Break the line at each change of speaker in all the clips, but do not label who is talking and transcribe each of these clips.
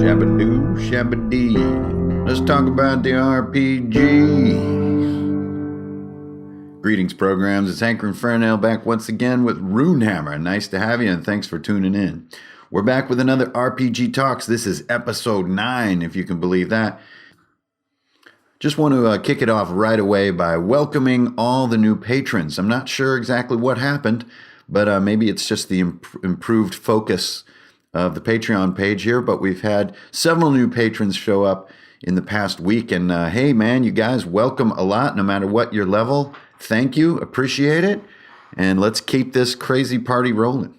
Shabadoo, shabadee. Let's talk about the RPG. Greetings, programs. It's Hanker and Fernell back once again with Runehammer. Nice to have you, and thanks for tuning in. We're back with another RPG Talks. This is episode 9, if you can believe that. Just want to kick it off right away by welcoming all the new patrons. I'm not sure exactly what happened, but maybe it's just the improved focus of the Patreon page here. But we've had several new patrons show up in the past week. And hey, man, you guys, welcome a lot, no matter what your level. Thank you. Appreciate it. And let's keep this crazy party rolling.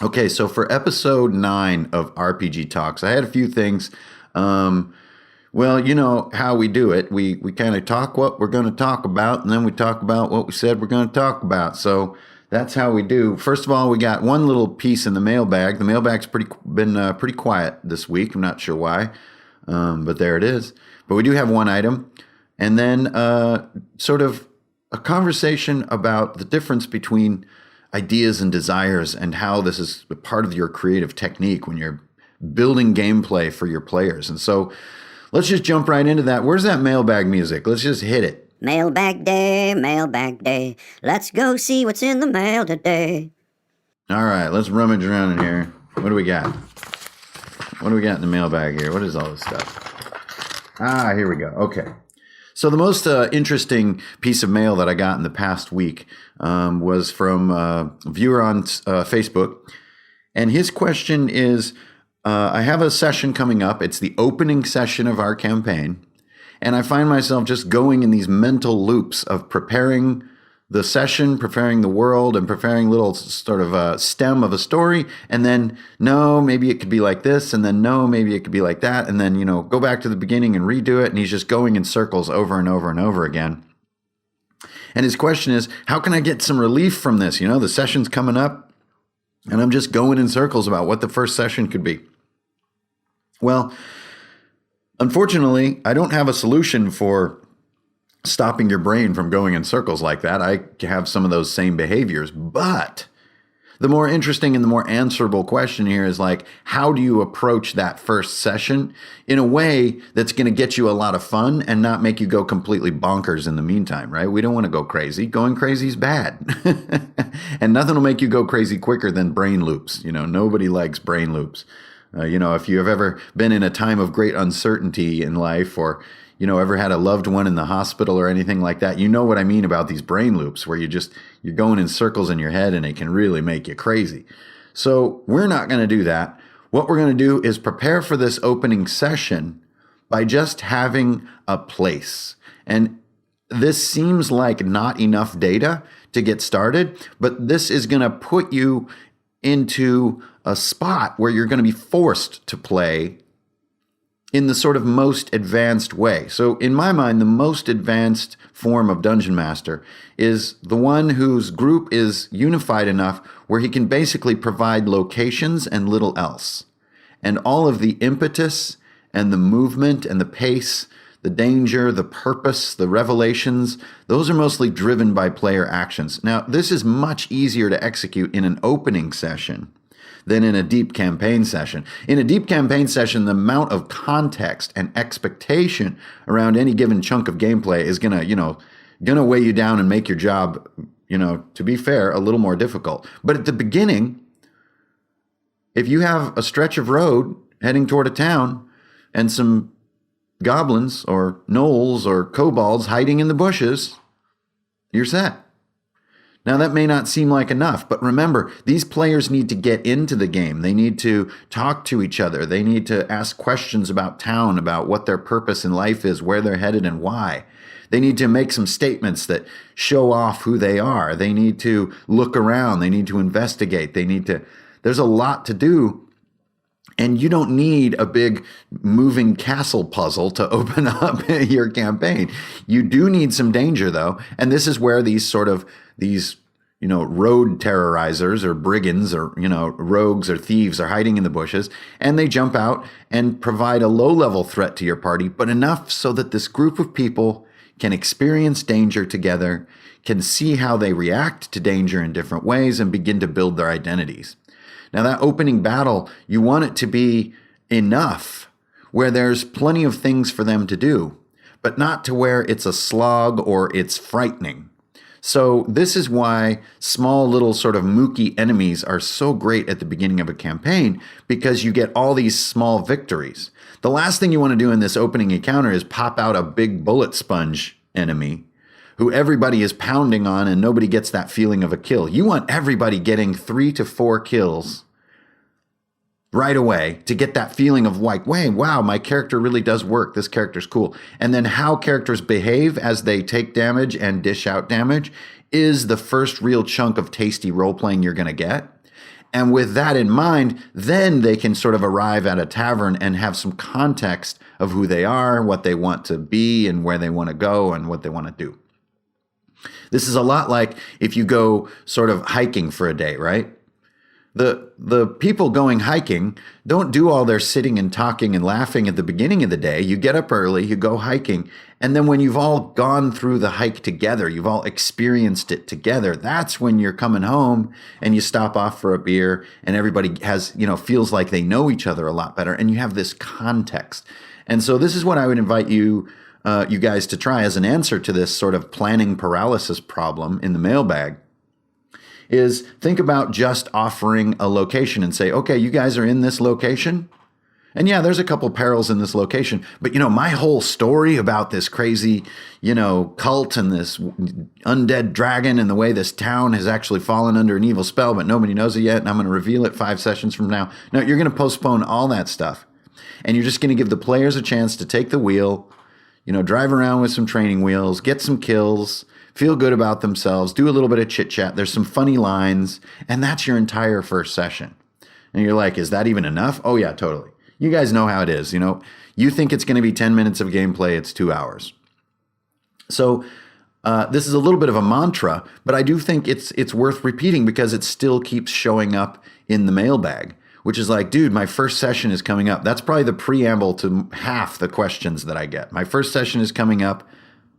Okay, so for episode 9 of RPG Talks, I had a few things. Well, you know how we do it. We kind of talk what we're going to talk about, and then we talk about what we said we're going to talk about. So that's how we do. First of all, we got one little piece in the mailbag. The mailbag's been pretty quiet this week. I'm not sure why, but there it is. But we do have one item. And then sort of a conversation about the difference between ideas and desires and how this is a part of your creative technique when you're building gameplay for your players. And so let's just jump right into that. Where's that mailbag music? Let's just hit it.
Mailbag day, mailbag day. Let's go see what's in the mail today.
All right, let's rummage around in here. What do we got? What do we got in the mailbag here? What is all this stuff? Ah, here we go. Okay. So the most interesting piece of mail that I got in the past week was from a viewer on Facebook. And his question is, I have a session coming up. It's the opening session of our campaign. And I find myself just going in these mental loops of preparing the session, preparing the world, and preparing little sort of a stem of a story. And then, no, maybe it could be like this. And then, no, maybe it could be like that. And then, you know, go back to the beginning and redo it. And he's just going in circles over and over and over again. And his question is, how can I get some relief from this? You know, the session's coming up, and I'm just going in circles about what the first session could be. Well, unfortunately, I don't have a solution for stopping your brain from going in circles like that. I have some of those same behaviors, but the more interesting and the more answerable question here is like, how do you approach that first session in a way that's going to get you a lot of fun and not make you go completely bonkers in the meantime, right? We don't want to go crazy. Going crazy is bad. And nothing will make you go crazy quicker than brain loops. You know, nobody likes brain loops. You know, if you have ever been in a time of great uncertainty in life, or, you know, ever had a loved one in the hospital or anything like that, you know what I mean about these brain loops where you're going in circles in your head and it can really make you crazy. So we're not going to do that. What we're going to do is prepare for this opening session by just having a place. And this seems like not enough data to get started, but this is going to put you into a spot where you're going to be forced to play in the sort of most advanced way. So in my mind, the most advanced form of Dungeon Master is the one whose group is unified enough where he can basically provide locations and little else. And all of the impetus and the movement and the pace, the danger, the purpose, the revelations, those are mostly driven by player actions. Now, this is much easier to execute in an opening session than in a deep campaign session. In a deep campaign session, the amount of context and expectation around any given chunk of gameplay is gonna weigh you down and make your job, to be fair, a little more difficult. But at the beginning, if you have a stretch of road heading toward a town and some goblins or gnolls or kobolds hiding in the bushes, you're set. Now, that may not seem like enough, but remember, these players need to get into the game. They need to talk to each other. They need to ask questions about town, about what their purpose in life is, where they're headed, and why. They need to make some statements that show off who they are. They need to look around. They need to investigate. There's a lot to do. And you don't need a big moving castle puzzle to open up your campaign. You do need some danger, though. And this is where these road terrorizers or brigands or, rogues or thieves are hiding in the bushes. And they jump out and provide a low-level threat to your party, but enough so that this group of people can experience danger together, can see how they react to danger in different ways, and begin to build their identities. Now, that opening battle, you want it to be enough where there's plenty of things for them to do, but not to where it's a slog or it's frightening. So this is why small little sort of mooky enemies are so great at the beginning of a campaign, because you get all these small victories. The last thing you want to do in this opening encounter is pop out a big bullet sponge enemy who everybody is pounding on and nobody gets that feeling of a kill. You want everybody getting 3 to 4 kills right away to get that feeling of like, wait, wow, my character really does work. This character's cool. And then how characters behave as they take damage and dish out damage is the first real chunk of tasty role-playing you're going to get. And with that in mind, then they can sort of arrive at a tavern and have some context of who they are, what they want to be, and where they want to go, and what they want to do. This is a lot like if you go sort of hiking for a day, right? The people going hiking don't do all their sitting and talking and laughing at the beginning of the day. You get up early, you go hiking, and then when you've all gone through the hike together, you've all experienced it together, that's when you're coming home and you stop off for a beer and everybody has, feels like they know each other a lot better, and you have this context. And so this is what I would invite you guys to try as an answer to this sort of planning paralysis problem in the mailbag. Is think about just offering a location and say, okay, you guys are in this location. And yeah, there's a couple perils in this location, but my whole story about this crazy, cult and this undead dragon and the way this town has actually fallen under an evil spell, but nobody knows it yet. And I'm going to reveal it 5 sessions from now. No, you're going to postpone all that stuff. And you're just going to give the players a chance to take the wheel, drive around with some training wheels, get some kills, feel good about themselves, do a little bit of chit chat. There's some funny lines, and that's your entire first session. And you're like, is that even enough? Oh yeah, totally. You guys know how it is. You think it's going to be 10 minutes of gameplay. It's 2 hours. So this is a little bit of a mantra, but I do think it's worth repeating because it still keeps showing up in the mailbag, which is like, dude, my first session is coming up. That's probably the preamble to half the questions that I get. My first session is coming up,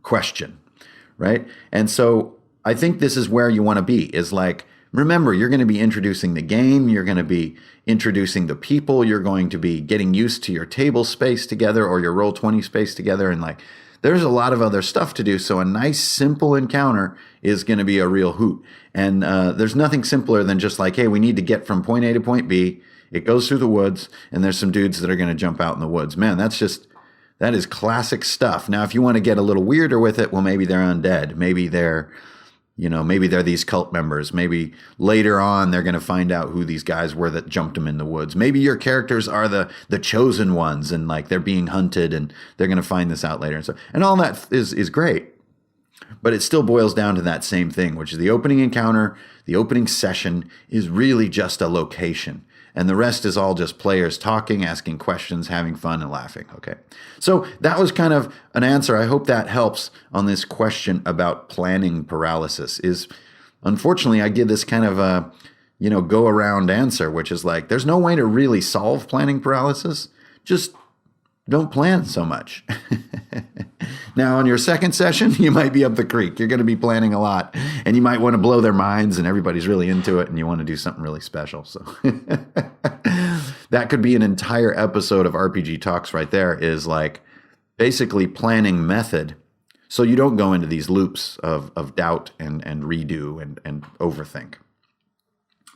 question. Right? And so I think this is where you want to be, is like, remember, you're going to be introducing the game. You're going to be introducing the people. You're going to be getting used to your table space together or your Roll20 space together. And like, there's a lot of other stuff to do. So a nice, simple encounter is going to be a real hoot. And there's nothing simpler than just like, hey, we need to get from point A to point B. It goes through the woods and there's some dudes that are going to jump out in the woods. Man, that is classic stuff. Now, if you want to get a little weirder with it, well, maybe they're undead. Maybe they're these cult members. Maybe later on, they're going to find out who these guys were that jumped them in the woods. Maybe your characters are the chosen ones and like they're being hunted and they're going to find this out later. And all that is great. But it still boils down to that same thing, which is the opening encounter, the opening session is really just a location. And the rest is all just players talking, asking questions, having fun, and laughing. Okay. So that was kind of an answer. I hope that helps on this question about planning paralysis. Unfortunately, I give this kind of a, go around answer, which is like, there's no way to really solve planning paralysis. Just don't plan so much. Now, on your second session, you might be up the creek. You're going to be planning a lot, and you might want to blow their minds, and everybody's really into it, and you want to do something really special. So that could be an entire episode of RPG Talks right there, is like basically planning method so you don't go into these loops of doubt and redo and overthink.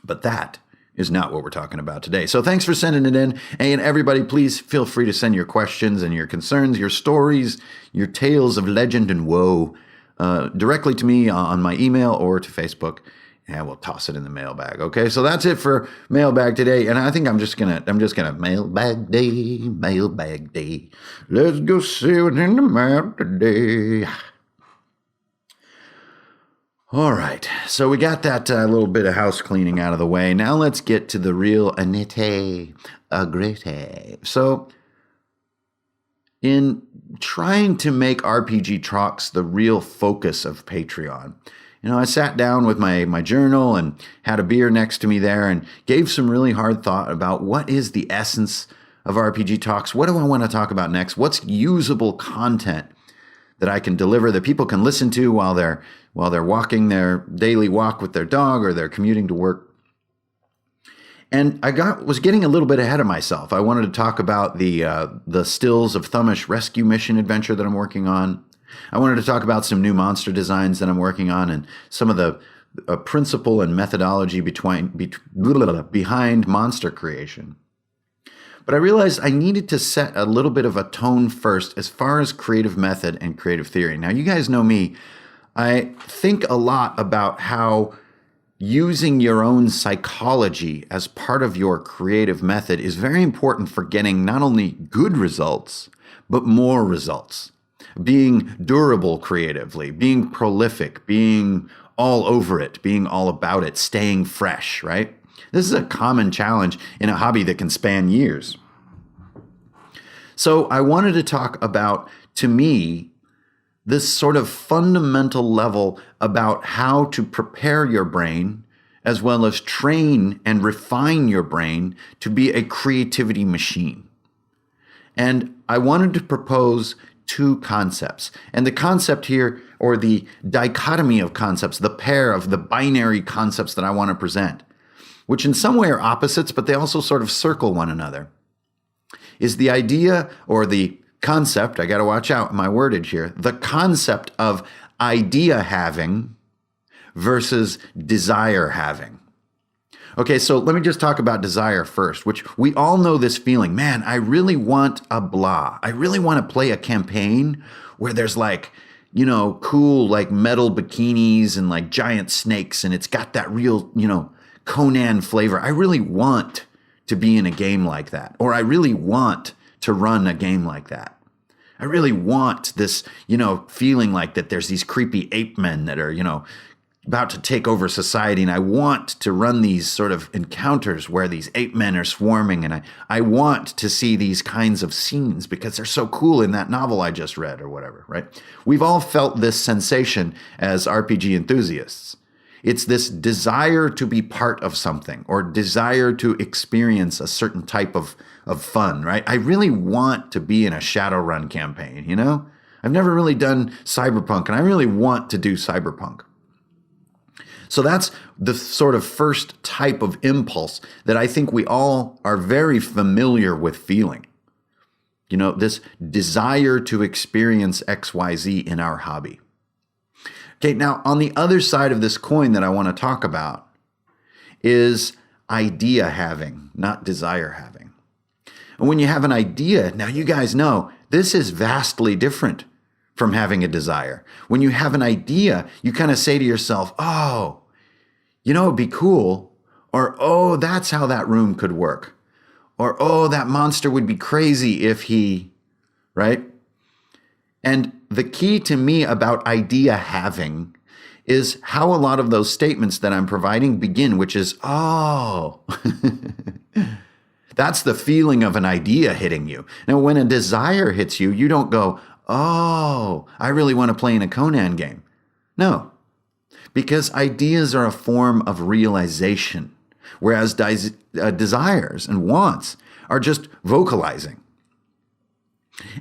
But that is not what we're talking about today. So thanks for sending it in. And everybody, please feel free to send your questions and your concerns, your stories, your tales of legend and woe directly to me on my email or to Facebook, and we'll toss it in the mailbag. Okay, so that's it for mailbag today. And I think I'm just gonna mailbag day. Let's go see what's in the mail today. All right, so we got that little bit of house cleaning out of the way. Now let's get to the real nitty-gritty. So in trying to make RPG Talks the real focus of Patreon, I sat down with my journal and had a beer next to me there and gave some really hard thought about what is the essence of RPG Talks. What do I want to talk about next? What's usable content that I can deliver that people can listen to while they're walking their daily walk with their dog or they're commuting to work? And was getting a little bit ahead of myself. I wanted to talk about the Stills of Thummish rescue mission adventure that I'm working on. I wanted to talk about some new monster designs that I'm working on and some of the principle and methodology behind monster creation. But I realized I needed to set a little bit of a tone first as far as creative method and creative theory. Now, you guys know me. I think a lot about how using your own psychology as part of your creative method is very important for getting not only good results, but more results. Being durable creatively, being prolific, being all over it, being all about it, staying fresh, right? This is a common challenge in a hobby that can span years. So I wanted to talk about, to me, this sort of fundamental level about how to prepare your brain as well as train and refine your brain to be a creativity machine. And I wanted to propose two concepts. And the concept here, or the dichotomy of concepts, the pair of the binary concepts that I want to present, which in some way are opposites, but they also sort of circle one another, is the idea or the concept, I got to watch out my wordage here, the concept of idea having versus desire having. Okay, so let me just talk about desire first, which we all know this feeling. Man, I really want a blah. I really want to play a campaign where there's like, you know, cool like metal bikinis and like giant snakes, and it's got that real, you know, Conan flavor. I really want to be in a game like that, or I really want to run a game like that. I really want this, you know, feeling like that there's these creepy ape men that are, you know, about to take over society. And I want to run these sort of encounters where these ape men are swarming. And I want to see these kinds of scenes because they're so cool in that novel I just read or whatever, right? We've all felt this sensation as RPG enthusiasts. It's this desire to be part of something or desire to experience a certain type of fun, right? I really want to be in a Shadowrun campaign, you know? I've never really done Cyberpunk, and I really want to do Cyberpunk. So that's the sort of first type of impulse that I think we all are very familiar with feeling. You know, this desire to experience XYZ in our hobby. Okay, now on the other side of this coin that I want to talk about is idea having, not desire having. And when you have an idea, now you guys know this is vastly different from having a desire. When you have an idea, you kind of say to yourself, oh, you know, it'd be cool. Or, oh, that's how that room could work. Or, oh, that monster would be crazy if he, right? And the key to me about idea having is how a lot of those statements that I'm providing begin, which is, oh, that's the feeling of an idea hitting you. Now, when a desire hits you, you don't go, oh, I really want to play in a Conan game. No, because ideas are a form of realization, whereas desires and wants are just vocalizing.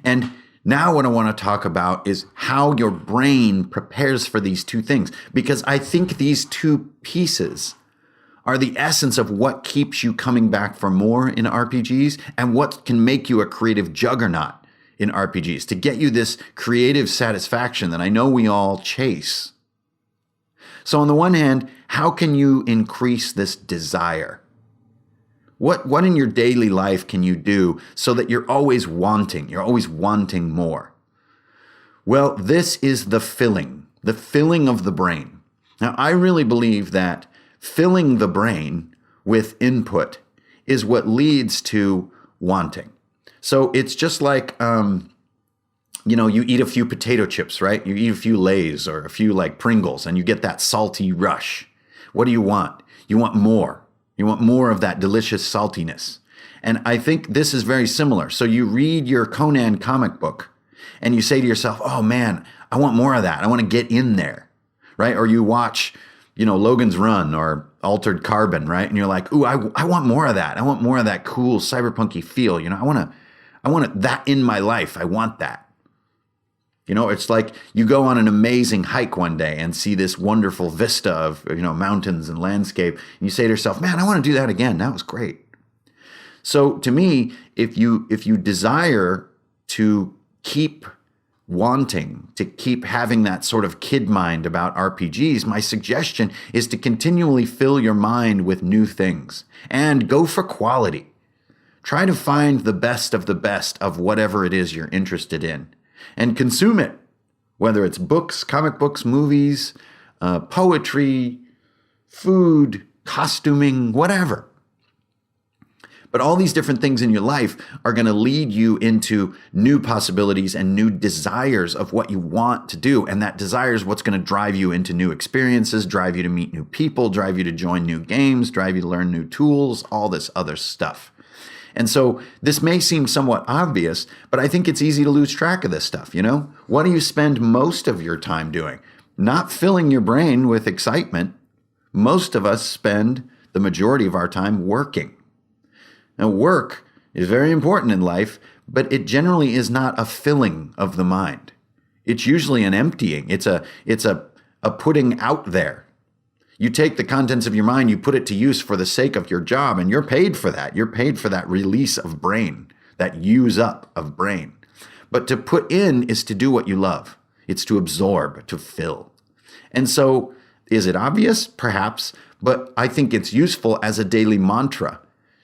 And now what I want to talk about is how your brain prepares for these two things, because I think these two pieces are the essence of what keeps you coming back for more in RPGs and what can make you a creative juggernaut in RPGs, to get you this creative satisfaction that I know we all chase. So on the one hand, how can you increase this desire? What in your daily life can you do so that you're always wanting more? Well, this is the filling of the brain. Now, I really believe that filling the brain with input is what leads to wanting. So it's just like, you eat a few potato chips, right? You eat a few Lay's or a few like Pringles and you get that salty rush. What do you want? You want more. You want more of that delicious saltiness. And I think this is very similar. So you read your Conan comic book and you say to yourself, oh man, I want more of that. I want to get in there, right? Or you watch, Logan's Run or Altered Carbon, right? And you're like, ooh, I want more of that. I want more of that cool cyberpunky feel. I want that in my life. I want that. You know, it's like you go on an amazing hike one day and see this wonderful vista of, mountains and landscape. And you say to yourself, man, I want to do that again. That was great. So to me, if you desire to keep wanting, to keep having that sort of kid mind about RPGs, my suggestion is to continually fill your mind with new things and go for quality. Try to find the best of whatever it is you're interested in and consume it, whether it's books, comic books, movies, poetry, food, costuming, whatever. But all these different things in your life are going to lead you into new possibilities and new desires of what you want to do. And that desire is what's going to drive you into new experiences, drive you to meet new people, drive you to join new games, drive you to learn new tools, all this other stuff. And so this may seem somewhat obvious, but I think it's easy to lose track of this stuff, What do you spend most of your time doing? Not filling your brain with excitement. Most of us spend the majority of our time working. Now, work is very important in life, but it generally is not a filling of the mind. It's usually an emptying. It's a putting out there. You take the contents of your mind, you put it to use for the sake of your job, and you're paid for that. You're paid for that release of brain, that use up of brain. But to put in is to do what you love. It's to absorb, to fill. And so, is it obvious? Perhaps, but I think it's useful as a daily mantra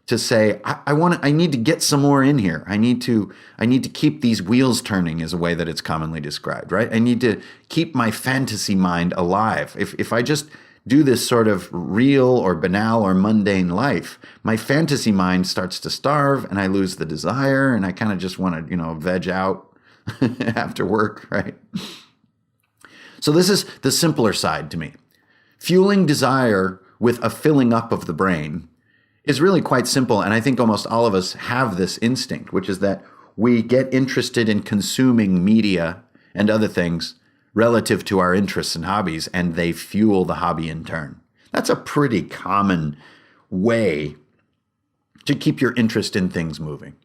to say, I need to get some more in here. I need to keep these wheels turning, is a way that it's commonly described, right? I need to keep my fantasy mind alive. If I just do this sort of real or banal or mundane life, my fantasy mind starts to starve and I lose the desire and I kind of just want to, veg out after work, right? So this is the simpler side to me. Fueling desire with a filling up of the brain is really quite simple. And I think almost all of us have this instinct, which is that we get interested in consuming media and other things relative to our interests and hobbies, and they fuel the hobby in turn. That's a pretty common way to keep your interest in things moving.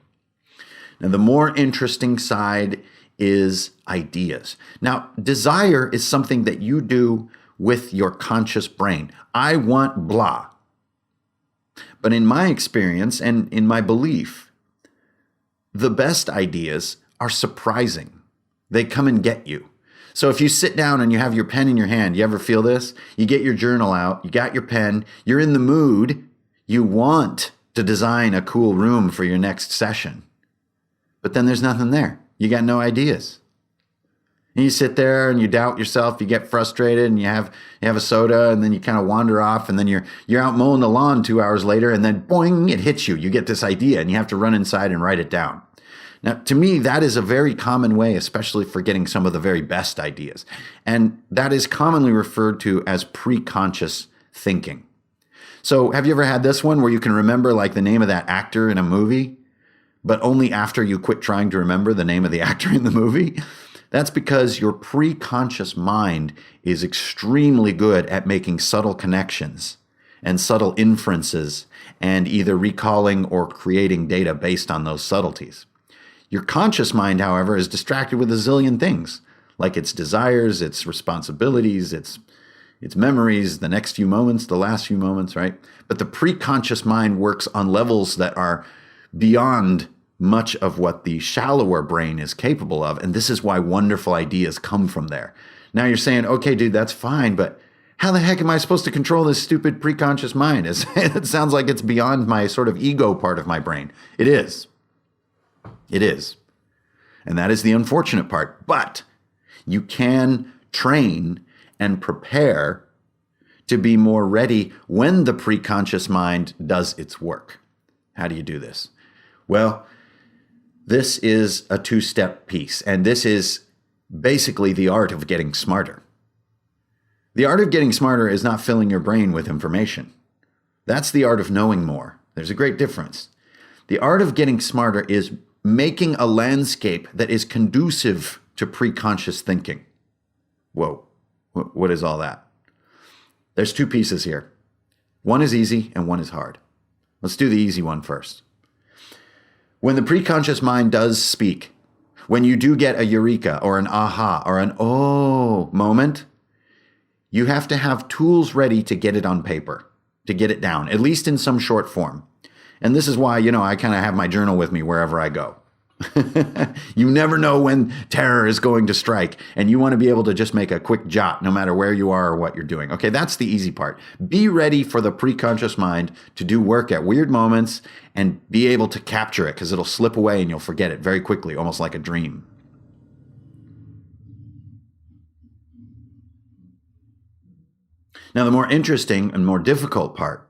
Now, the more interesting side is ideas. Now, desire is something that you do with your conscious brain. I want blah. But in my experience and in my belief, the best ideas are surprising. They come and get you. So if you sit down and you have your pen in your hand, you ever feel this? You get your journal out, you got your pen, you're in the mood, you want to design a cool room for your next session. But then there's nothing there. You got no ideas. And you sit there and you doubt yourself, you get frustrated and you have a soda and then you kind of wander off and then you're out mowing the lawn 2 hours later and then boing, it hits you. You get this idea and you have to run inside and write it down. Now, to me, that is a very common way, especially for getting some of the very best ideas. And that is commonly referred to as preconscious thinking. So have you ever had this one where you can remember like the name of that actor in a movie, but only after you quit trying to remember the name of the actor in the movie? That's because your preconscious mind is extremely good at making subtle connections and subtle inferences and either recalling or creating data based on those subtleties. Your conscious mind, however, is distracted with a zillion things, like its desires, its responsibilities, its memories, the next few moments, the last few moments, right? But the preconscious mind works on levels that are beyond much of what the shallower brain is capable of. And this is why wonderful ideas come from there. Now you're saying, okay, dude, that's fine, but how the heck am I supposed to control this stupid preconscious mind? It sounds like it's beyond my sort of ego part of my brain. It is. It is. And that is the unfortunate part. But you can train and prepare to be more ready when the preconscious mind does its work. How do you do this? Well, this is a two-step piece, and this is basically the art of getting smarter. The art of getting smarter is not filling your brain with information. That's the art of knowing more. There's a great difference. The art of getting smarter is making a landscape that is conducive to preconscious thinking. Whoa, what is all that? There's two pieces here. One is easy and one is hard. Let's do the easy one first. When the preconscious mind does speak, When you do get a eureka or an aha or an oh moment, you have to have tools ready to get it on paper, to get it down, at least in some short form. And this is why, I kind of have my journal with me wherever I go. You never know when terror is going to strike, and you want to be able to just make a quick jot no matter where you are or what you're doing. Okay, that's the easy part. Be ready for the preconscious mind to do work at weird moments and be able to capture it, because it'll slip away and you'll forget it very quickly, almost like a dream. Now, the more interesting and more difficult part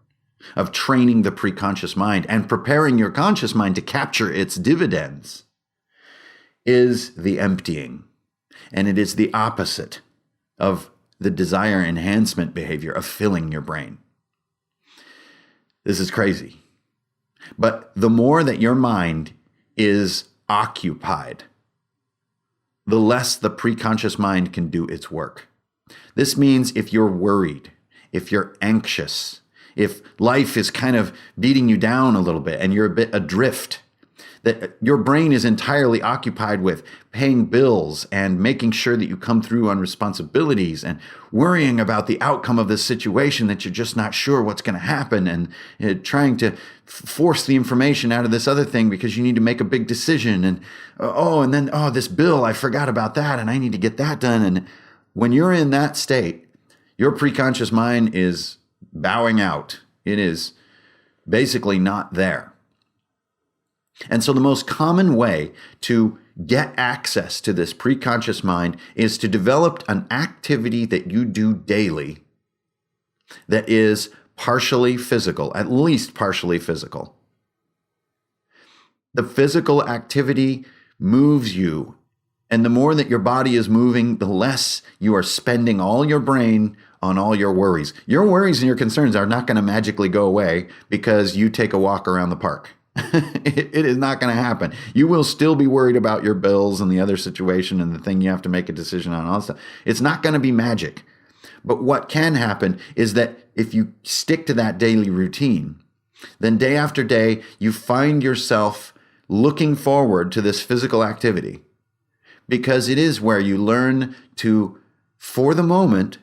of training the preconscious mind and preparing your conscious mind to capture its dividends is the emptying. And it is the opposite of the desire enhancement behavior of filling your brain. This is crazy. But the more that your mind is occupied, the less the preconscious mind can do its work. This means if you're worried, if you're anxious, if life is kind of beating you down a little bit and you're a bit adrift, that your brain is entirely occupied with paying bills and making sure that you come through on responsibilities and worrying about the outcome of this situation that you're just not sure what's going to happen, and trying to force the information out of this other thing because you need to make a big decision, and this bill, I forgot about that and I need to get that done. And when you're in that state, your preconscious mind is bowing out. It is basically not there. And so the most common way to get access to this preconscious mind is to develop an activity that you do daily that is partially physical, at least partially physical. The physical activity moves you, and the more that your body is moving, the less you are spending all your brain on all your worries. Your worries and your concerns are not going to magically go away because you take a walk around the park. It is not going to happen. You will still be worried about your bills and the other situation and the thing you have to make a decision on, all that stuff. It's not going to be magic. But what can happen is that if you stick to that daily routine, then day after day, you find yourself looking forward to this physical activity, because it is where you learn to, for the moment,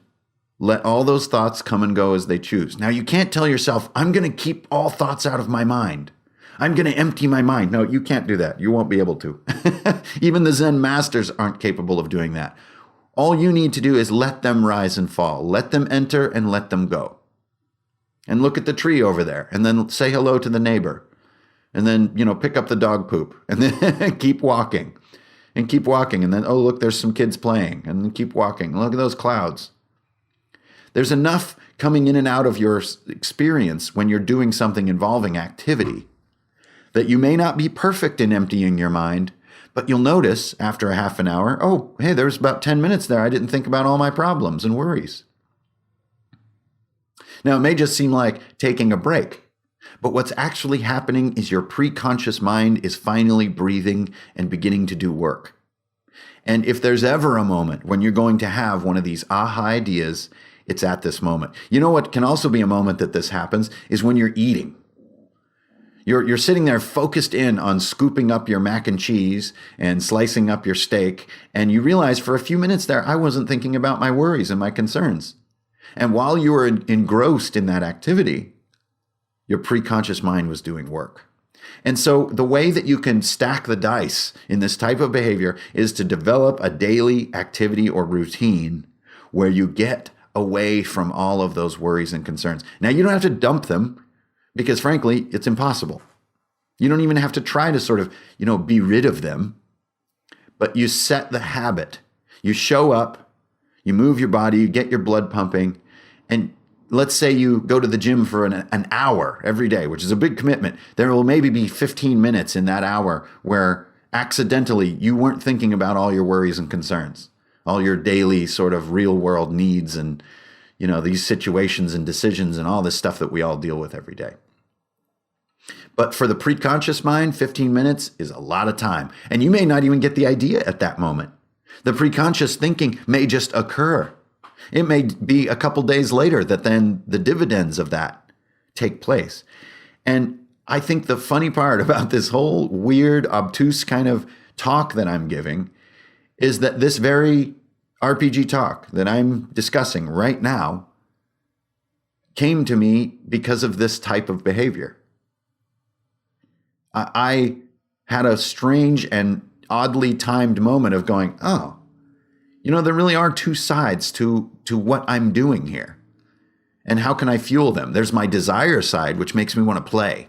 let all those thoughts come and go as they choose. Now, you can't tell yourself, I'm going to keep all thoughts out of my mind. I'm going to empty my mind. No, you can't do that. You won't be able to. Even the Zen masters aren't capable of doing that. All you need to do is let them rise and fall. Let them enter and let them go. And look at the tree over there, and then say hello to the neighbor. And then, pick up the dog poop, and then keep walking. And keep walking. And then, oh, look, there's some kids playing. And then keep walking. Look at those clouds. There's enough coming in and out of your experience when you're doing something involving activity that you may not be perfect in emptying your mind, but you'll notice after a half an hour, oh, hey, there's about 10 minutes there. I didn't think about all my problems and worries. Now, it may just seem like taking a break, but what's actually happening is your preconscious mind is finally breathing and beginning to do work. And if there's ever a moment when you're going to have one of these aha ideas, it's at this moment. You know what can also be a moment that this happens is when you're eating. You're sitting there focused in on scooping up your mac and cheese and slicing up your steak, and you realize for a few minutes there, I wasn't thinking about my worries and my concerns. And while you were engrossed in that activity, your preconscious mind was doing work. And so the way that you can stack the dice in this type of behavior is to develop a daily activity or routine where you get away from all of those worries and concerns. Now, you don't have to dump them, because frankly, it's impossible. You don't even have to try to sort of, be rid of them, but you set the habit. You show up, you move your body, you get your blood pumping, and let's say you go to the gym for an hour every day, which is a big commitment. There will maybe be 15 minutes in that hour where accidentally you weren't thinking about all your worries and concerns, all your daily sort of real world needs and, these situations and decisions and all this stuff that we all deal with every day. But for the preconscious mind, 15 minutes is a lot of time. And you may not even get the idea at that moment. The preconscious thinking may just occur. It may be a couple days later that then the dividends of that take place. And I think the funny part about this whole weird, obtuse kind of talk that I'm giving is that this very RPG talk that I'm discussing right now came to me because of this type of behavior. I had a strange and oddly timed moment of going, oh, there really are two sides to what I'm doing here. And how can I fuel them? There's my desire side, which makes me want to play.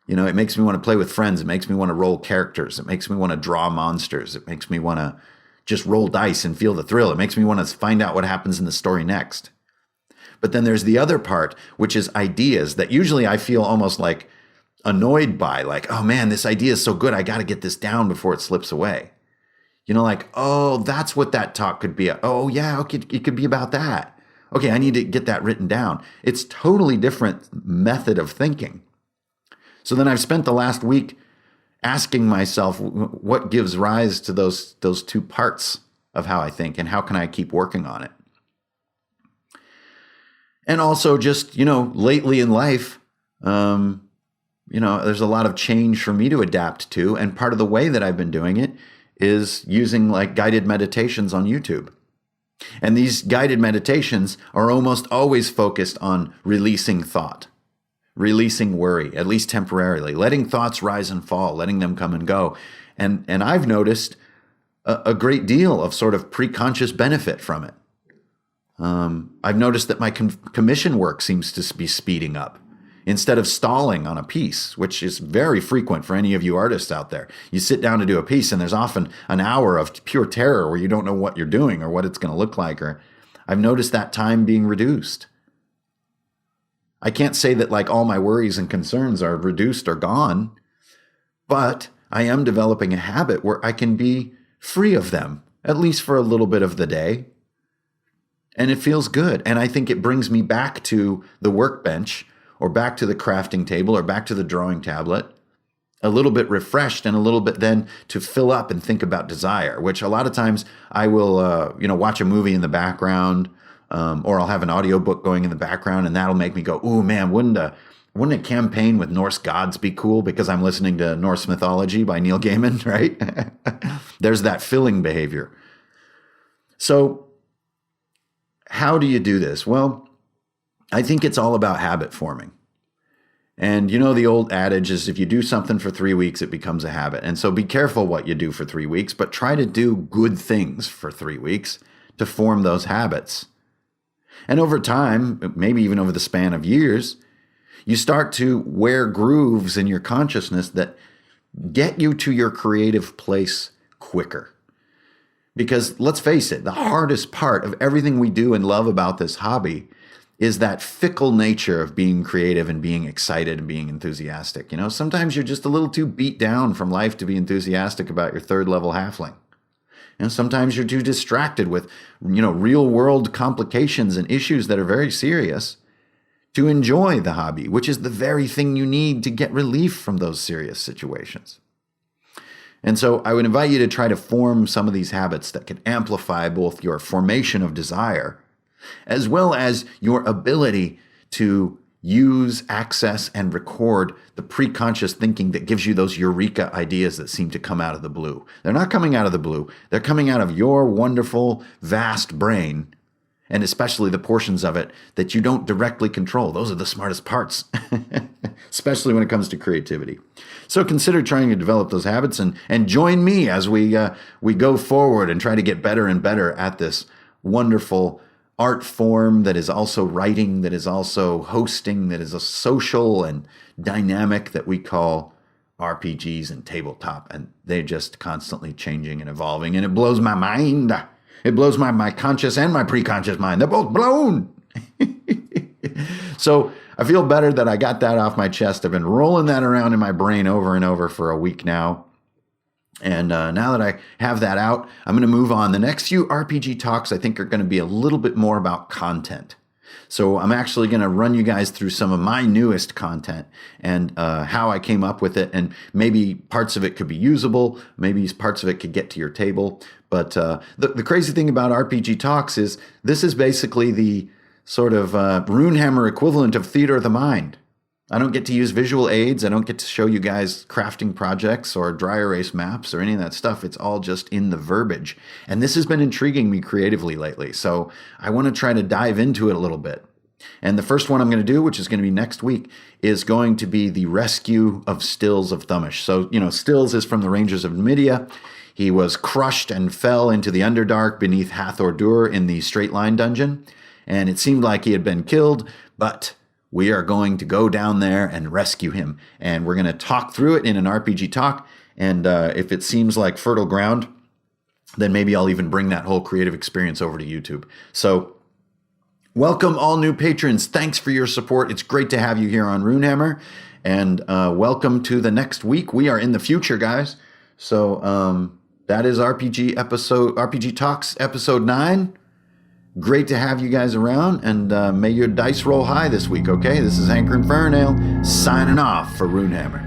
It makes me want to play with friends. It makes me want to roll characters. It makes me want to draw monsters. It makes me want to just roll dice and feel the thrill. It makes me want to find out what happens in the story next. But then there's the other part, which is ideas that usually I feel almost like annoyed by, like, oh man, this idea is so good. I got to get this down before it slips away. Like, oh, that's what that talk could be. Oh yeah, okay, it could be about that. Okay, I need to get that written down. It's totally different method of thinking. So then I've spent the last week asking myself what gives rise to those two parts of how I think, and how can I keep working on it? And also just, lately in life, there's a lot of change for me to adapt to. And part of the way that I've been doing it is using like guided meditations on YouTube. And these guided meditations are almost always focused on releasing thought, releasing worry, at least temporarily, letting thoughts rise and fall, letting them come and go. And I've noticed a great deal of sort of preconscious benefit from it. I've noticed that my commission work seems to be speeding up instead of stalling on a piece, which is very frequent for any of you artists out there. You sit down to do a piece and there's often an hour of pure terror where you don't know what you're doing or what it's going to look like. Or I've noticed that time being reduced. I can't say that like all my worries and concerns are reduced or gone, but I am developing a habit where I can be free of them, at least for a little bit of the day. And it feels good. And I think it brings me back to the workbench or back to the crafting table or back to the drawing tablet, a little bit refreshed and a little bit then to fill up and think about desire, which a lot of times I will, watch a movie in the background, or I'll have an audiobook going in the background, and that'll make me go, ooh, man, wouldn't a campaign with Norse gods be cool? Because I'm listening to Norse mythology by Neil Gaiman, right? There's that filling behavior. So how do you do this? Well, I think it's all about habit forming. And the old adage is if you do something for 3 weeks, it becomes a habit. And so be careful what you do for 3 weeks, but try to do good things for 3 weeks to form those habits. And over time, maybe even over the span of years, you start to wear grooves in your consciousness that get you to your creative place quicker. Because let's face it, the hardest part of everything we do and love about this hobby is that fickle nature of being creative and being excited and being enthusiastic. Sometimes you're just a little too beat down from life to be enthusiastic about your third level halfling. Sometimes you're too distracted with, real world complications and issues that are very serious to enjoy the hobby, which is the very thing you need to get relief from those serious situations. And so I would invite you to try to form some of these habits that can amplify both your formation of desire as well as your ability to use, access, and record the preconscious thinking that gives you those eureka ideas that seem to come out of the blue. They're not coming out of the blue. They're coming out of your wonderful, vast brain, and especially the portions of it that you don't directly control. Those are the smartest parts, especially when it comes to creativity. So consider trying to develop those habits and join me as we go forward and try to get better and better at this wonderful art form that is also writing, that is also hosting, that is a social and dynamic that we call RPGs and tabletop. And they're just constantly changing and evolving. And it blows my mind. It blows my conscious and my preconscious mind. They're both blown. So I feel better that I got that off my chest. I've been rolling that around in my brain over and over for a week now. And now that I have that out, I'm going to move on. The next few RPG talks, I think, are going to be a little bit more about content. So I'm actually going to run you guys through some of my newest content and how I came up with it. And maybe parts of it could be usable. Maybe parts of it could get to your table. But the crazy thing about RPG talks is this is basically the sort of Runehammer equivalent of theater of the mind. I don't get to use visual aids. I don't get to show you guys crafting projects or dry erase maps or any of that stuff. It's all just in the verbiage. And this has been intriguing me creatively lately. So I want to try to dive into it a little bit. And the first one I'm going to do, which is going to be next week, is going to be the rescue of Stills of Thummish. So, Stills is from the Rangers of Numidia. He was crushed and fell into the Underdark beneath Hathor Dur in the Straight Line dungeon. And it seemed like he had been killed, but we are going to go down there and rescue him. And we're going to talk through it in an RPG talk. And if it seems like fertile ground, then maybe I'll even bring that whole creative experience over to YouTube. So welcome all new patrons. Thanks for your support. It's great to have you here on Runehammer. And welcome to the next week. We are in the future, guys. So that is RPG Talks episode 9. Great to have you guys around, and may your dice roll high this week, okay? This is Hanker and Fernale signing off for Runehammer.